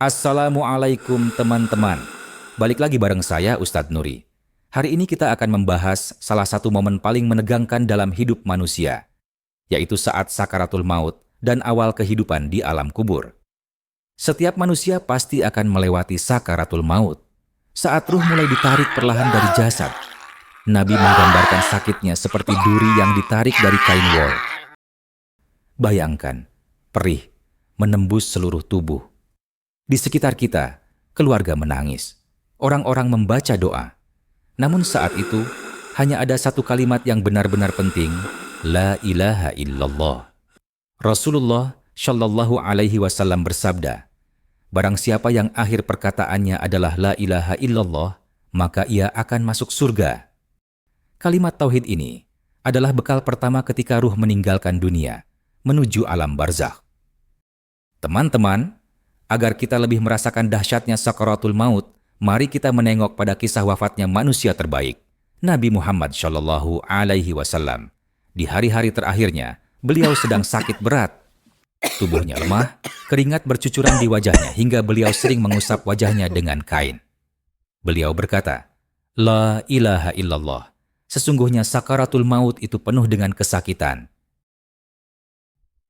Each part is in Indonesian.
Assalamualaikum teman-teman. Balik lagi bareng saya Ustadz Nuri. Hari ini kita akan membahas salah satu momen paling menegangkan dalam hidup manusia, yaitu saat sakaratul maut dan awal kehidupan di alam kubur. Setiap manusia pasti akan melewati sakaratul maut. Saat ruh mulai ditarik perlahan dari jasad, Nabi menggambarkan sakitnya seperti duri yang ditarik dari kain wol. Bayangkan, perih, menembus seluruh tubuh. Di sekitar kita, keluarga menangis. Orang-orang membaca doa. Namun saat itu, hanya ada satu kalimat yang benar-benar penting, La ilaha illallah. Rasulullah Shallallahu Alaihi Wasallam bersabda, barang siapa yang akhir perkataannya adalah La ilaha illallah, maka ia akan masuk surga. Kalimat tauhid ini adalah bekal pertama ketika ruh meninggalkan dunia, menuju alam barzakh. Teman-teman, agar kita lebih merasakan dahsyatnya sakaratul maut, mari kita menengok pada kisah wafatnya manusia terbaik, Nabi Muhammad Shallallahu Alaihi Wasallam. Di hari-hari terakhirnya, beliau sedang sakit berat. Tubuhnya lemah, keringat bercucuran di wajahnya hingga beliau sering mengusap wajahnya dengan kain. Beliau berkata, La ilaha illallah. Sesungguhnya sakaratul maut itu penuh dengan kesakitan.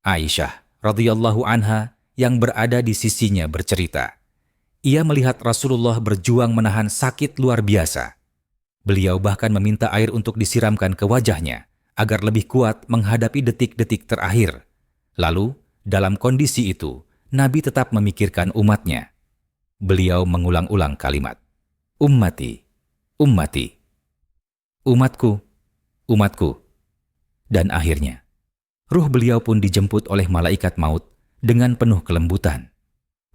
Aisyah radhiyallahu anha yang berada di sisinya bercerita, ia melihat Rasulullah berjuang menahan sakit luar biasa. Beliau bahkan meminta air untuk disiramkan ke wajahnya agar lebih kuat menghadapi detik-detik terakhir. Lalu, dalam kondisi itu, Nabi tetap memikirkan umatnya. Beliau mengulang-ulang kalimat, Ummati, ummati, umatku, umatku. Dan akhirnya, ruh beliau pun dijemput oleh malaikat maut dengan penuh kelembutan.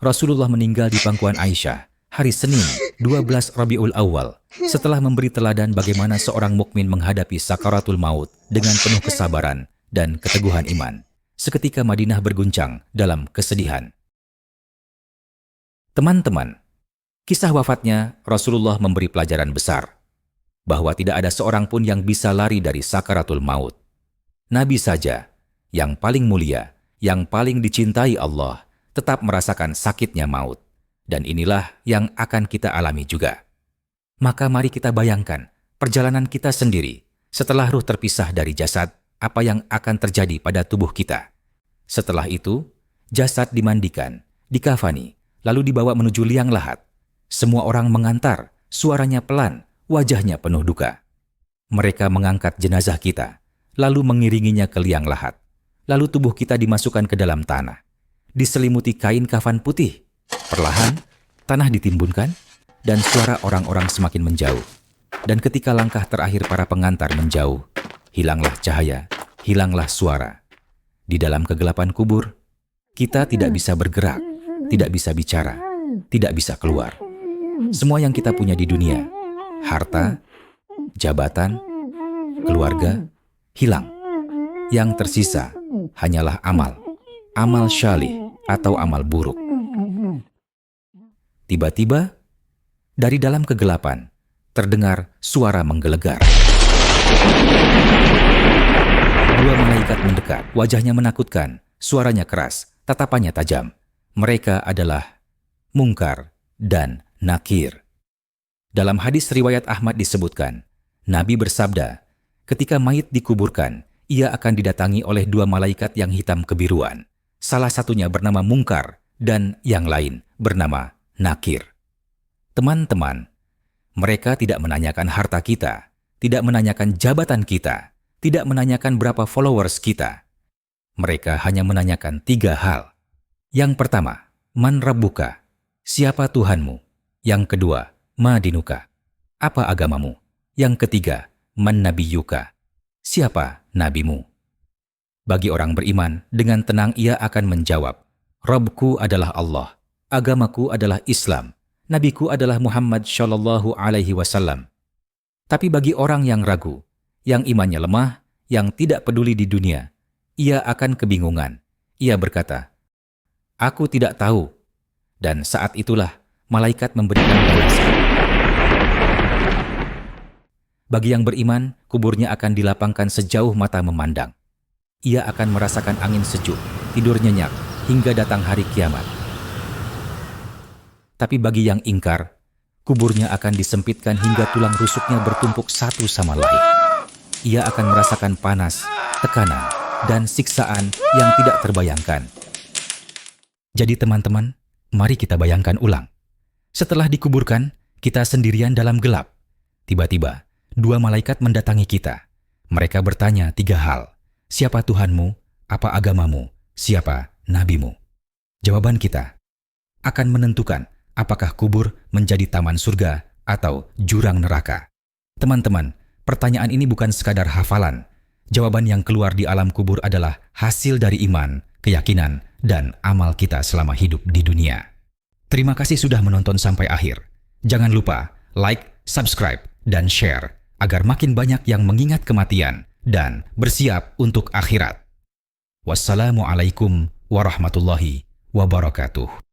Rasulullah meninggal di pangkuan Aisyah hari Senin 12 Rabiul Awal setelah memberi teladan bagaimana seorang mukmin menghadapi sakaratul maut dengan penuh kesabaran dan keteguhan iman. Seketika Madinah berguncang dalam kesedihan. Teman-teman, kisah wafatnya Rasulullah memberi pelajaran besar bahwa tidak ada seorang pun yang bisa lari dari sakaratul maut. Nabi saja yang paling mulia, yang paling dicintai Allah, tetap merasakan sakitnya maut. Dan inilah yang akan kita alami juga. Maka mari kita bayangkan perjalanan kita sendiri setelah ruh terpisah dari jasad, apa yang akan terjadi pada tubuh kita. Setelah itu, jasad dimandikan, dikafani, lalu dibawa menuju liang lahat. Semua orang mengantar, suaranya pelan, wajahnya penuh duka. Mereka mengangkat jenazah kita, lalu mengiringinya ke liang lahat. Lalu tubuh kita dimasukkan ke dalam tanah, diselimuti kain kafan putih. Perlahan, tanah ditimbunkan, dan suara orang-orang semakin menjauh. Dan ketika langkah terakhir para pengantar menjauh, hilanglah cahaya, hilanglah suara. Di dalam kegelapan kubur, kita tidak bisa bergerak, tidak bisa bicara, tidak bisa keluar. Semua yang kita punya di dunia, harta, jabatan, keluarga, hilang. Yang tersisa hanyalah amal syalih atau amal buruk. Tiba-tiba, dari dalam kegelapan, terdengar suara menggelegar. Dua malaikat mendekat, wajahnya menakutkan, suaranya keras, tatapannya tajam. Mereka adalah Munkar dan Nakir. Dalam hadis riwayat Ahmad disebutkan, Nabi bersabda, ketika mayit dikuburkan, ia akan didatangi oleh dua malaikat yang hitam kebiruan. Salah satunya bernama Munkar dan yang lain bernama Nakir. Teman-teman, mereka tidak menanyakan harta kita, tidak menanyakan jabatan kita, tidak menanyakan berapa followers kita. Mereka hanya menanyakan 3 hal. Yang pertama, Man Rabbuka? Siapa Tuhanmu? Yang kedua, Ma Dinuka? Apa agamamu? Yang ketiga, Man Nabiyuka? Siapa nabimu? Bagi orang beriman, dengan tenang ia akan menjawab, Rabbku adalah Allah, agamaku adalah Islam, nabiku adalah Muhammad Shallallahu Alaihi Wasallam. Tapi bagi orang yang ragu, yang imannya lemah, yang tidak peduli di dunia, ia akan kebingungan. Ia berkata, Aku tidak tahu. Dan saat itulah malaikat memberikan balasan. Bagi yang beriman, kuburnya akan dilapangkan sejauh mata memandang. Ia akan merasakan angin sejuk, tidur nyenyak, hingga datang hari kiamat. Tapi bagi yang ingkar, kuburnya akan disempitkan hingga tulang rusuknya bertumpuk satu sama lain. Ia akan merasakan panas, tekanan, dan siksaan yang tidak terbayangkan. Jadi teman-teman, mari kita bayangkan ulang. Setelah dikuburkan, kita sendirian dalam gelap. Tiba-tiba, 2 malaikat mendatangi kita. Mereka bertanya 3 hal. Siapa Tuhanmu? Apa agamamu? Siapa nabimu? Jawaban kita akan menentukan apakah kubur menjadi taman surga atau jurang neraka. Teman-teman, pertanyaan ini bukan sekadar hafalan. Jawaban yang keluar di alam kubur adalah hasil dari iman, keyakinan, dan amal kita selama hidup di dunia. Terima kasih sudah menonton sampai akhir. Jangan lupa like, subscribe, dan share agar makin banyak yang mengingat kematian dan bersiap untuk akhirat. Wassalamualaikum warahmatullahi wabarakatuh.